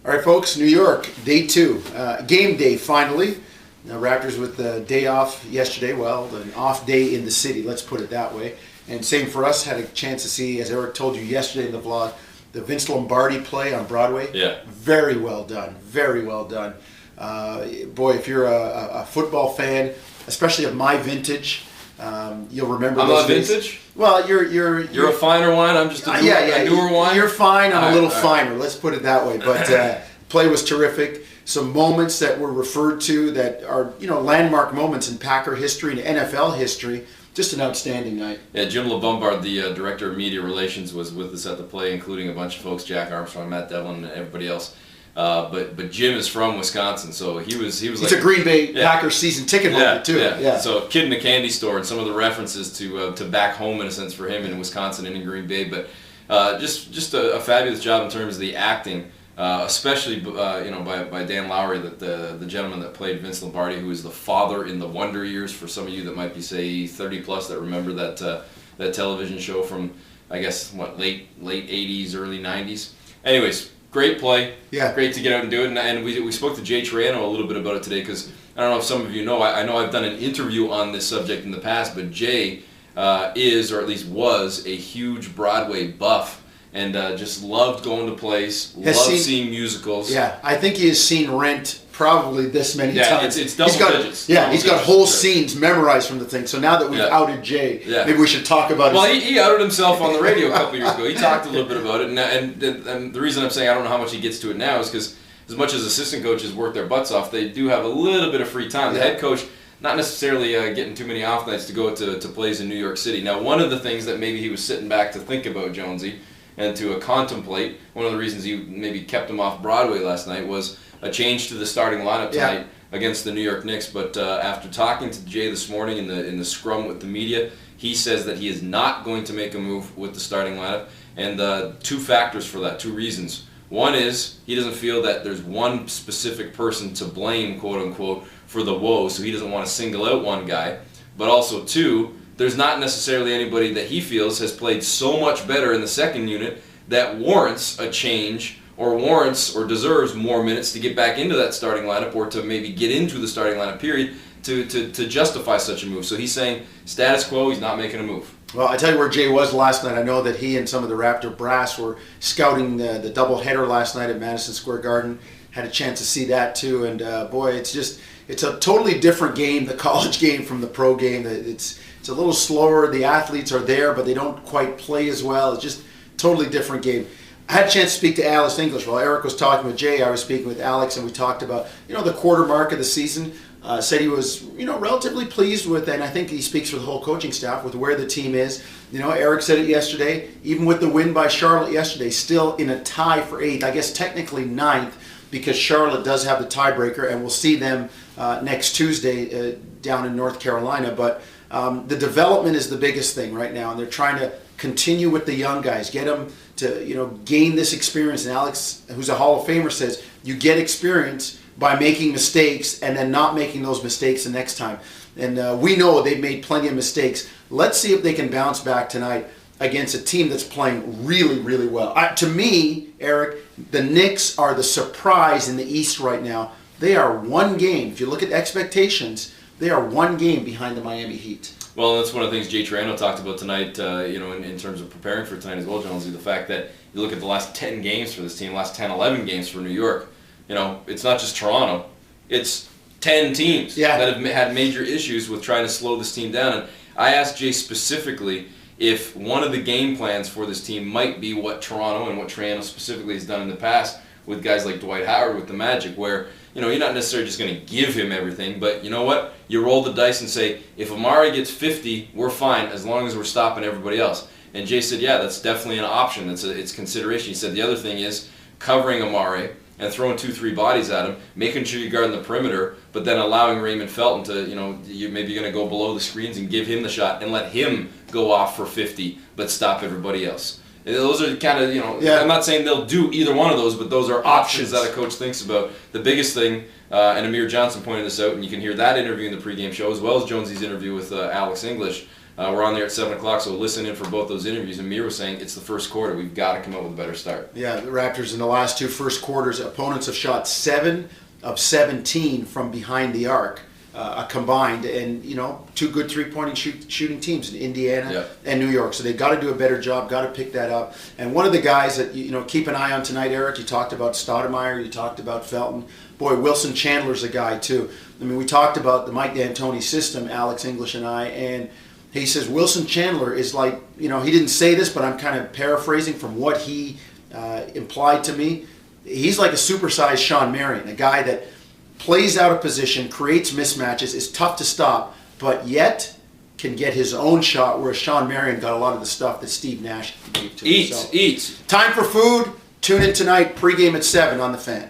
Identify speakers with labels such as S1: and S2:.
S1: All right, folks, New York, day 2. Game day, finally. Now, Raptors with the day off yesterday. Well, an off day in the city, let's put it that way. And same for us, had a chance to see, as Eric told you yesterday in the vlog, the Vince Lombardi play on Broadway.
S2: Yeah.
S1: Very well done. Very well done. Boy, if you're a football fan, especially of my vintage, you'll remember
S2: I'm
S1: those
S2: not
S1: days.
S2: vintage?
S1: Well, you're
S2: a finer wine. I'm just a newer wine.
S1: You're fine. I'm a little
S2: right.
S1: finer. Let's put it that way. But play was terrific. Some moments that were referred to that are landmark moments in Packer history and NFL history. Just an outstanding night.
S2: Yeah, Jim LeBombard, the director of media relations, was with us at the play, including a bunch of folks: Jack Armstrong, Matt Devlin, and everybody else. But Jim is from Wisconsin, so he was
S1: He's
S2: like
S1: a Green Bay Packers season ticket holder too.
S2: Yeah. So kid in a candy store, and some of the references to back home in a sense for him in Wisconsin and in Green Bay. But just a fabulous job in terms of the acting, especially by Dan Lowry, the gentleman that played Vince Lombardi, who is the father in the Wonder Years for some of you that might be say 30 plus that remember that television show from I guess late 80s, early 90s. Anyways. Great play. Yeah. Great to get out and do it. And we spoke to Jay Triano a little bit about it today because I don't know if some of you know. I know I've done an interview on this subject in the past, but Jay is, or at least was, a huge Broadway buff and just loved going to plays, seeing musicals.
S1: Yeah, I think he has seen Rent probably this many times.
S2: It's double digits.
S1: Yeah, he's got whole scenes memorized from the thing. So now that we've outed Jay, maybe we should talk about it.
S2: Well, he outed himself on the radio a couple years ago. He talked a little bit about it. And the reason I'm saying I don't know how much he gets to it now is because as much as assistant coaches work their butts off, they do have a little bit of free time. The head coach, not necessarily getting too many off nights to go to plays in New York City. Now, one of the things that maybe he was sitting back to think about, Jonesy, and to contemplate, one of the reasons he maybe kept him off Broadway last night was a change to the starting lineup tonight against the New York Knicks. But after talking to Jay this morning in the scrum with the media, he says that he is not going to make a move with the starting lineup. And two factors for that, two reasons. One is he doesn't feel that there's one specific person to blame, quote unquote, for the woes, so he doesn't want to single out one guy. But also two, there's not necessarily anybody that he feels has played so much better in the second unit that warrants a change or warrants or deserves more minutes to get back into that starting lineup or to maybe get into the starting lineup period to justify such a move. So he's saying status quo, he's not making a move.
S1: Well, I tell you where Jay was last night. I know that he and some of the Raptor brass were scouting the doubleheader last night at Madison Square Garden. Had a chance to see that too, and boy, it's a totally different game, the college game from the pro game. It's a little slower. The athletes are there, but they don't quite play as well. It's just a totally different game. I had a chance to speak to Alex English. While Eric was talking with Jay, I was speaking with Alex, and we talked about the quarter mark of the season. Said he was relatively pleased with, and I think he speaks for the whole coaching staff, with where the team is. Eric said it yesterday, even with the win by Charlotte yesterday, still in a tie for 8th, I guess technically 9th, because Charlotte does have the tiebreaker, and we'll see them next Tuesday down in North Carolina. But the development is the biggest thing right now, and they're trying to continue with the young guys, get them to gain this experience. And Alex, who's a Hall of Famer, says you get experience by making mistakes and then not making those mistakes the next time. And we know they've made plenty of mistakes. Let's see if they can bounce back tonight against a team that's playing really, really well. To me, Eric, the Knicks are the surprise in the East right now. They are one game. If you look at expectations, they are one game behind the Miami Heat.
S2: Well, that's one of the things Jay Triano talked about tonight, in terms of preparing for tonight as well, Jonesy, the fact that you look at the last 10 games for this team, last 10, 11 games for New York, it's not just Toronto, it's 10 teams that have had major issues with trying to slow this team down. And I asked Jay specifically if one of the game plans for this team might be what Toronto and what Triano specifically has done in the past with guys like Dwight Howard with the Magic, where you're not necessarily just going to give him everything, but you know what? You roll the dice and say, if Amari gets 50, we're fine as long as we're stopping everybody else. And Jay said, yeah, that's definitely an option. It's consideration. He said the other thing is covering Amari and throwing 2-3 bodies at him, making sure you're guarding the perimeter, but then allowing Raymond Felton to, maybe you're going to go below the screens and give him the shot and let him go off for 50, but stop everybody else. And those are kind of, I'm not saying they'll do either one of those, but those are options that a coach thinks about. The biggest thing, and Amir Johnson pointed this out, and you can hear that interview in the pregame show, as well as Jonesy's interview with Alex English, We're on there at 7 o'clock, so listen in for both those interviews. Amir was saying it's the first quarter. We've got to come out with a better start.
S1: Yeah, the Raptors in the last two first quarters, opponents have shot 7 of 17 from behind the arc. Combined, and two good three-point shooting teams in Indiana and New York. So they got to do a better job. Got to pick that up. And one of the guys that keep an eye on tonight, Eric. You talked about Stoudemire. You talked about Felton. Boy, Wilson Chandler's a guy too. I mean, we talked about the Mike D'Antoni system, Alex English and I, and he says Wilson Chandler is like, he didn't say this, but I'm kind of paraphrasing from what he implied to me. He's like a supersized Sean Marion, a guy that plays out of position, creates mismatches, is tough to stop, but yet can get his own shot, whereas Sean Marion got a lot of the stuff that Steve Nash gave to him.
S2: Eats.
S1: Time for food. Tune in tonight, pregame at 7 on The Fan.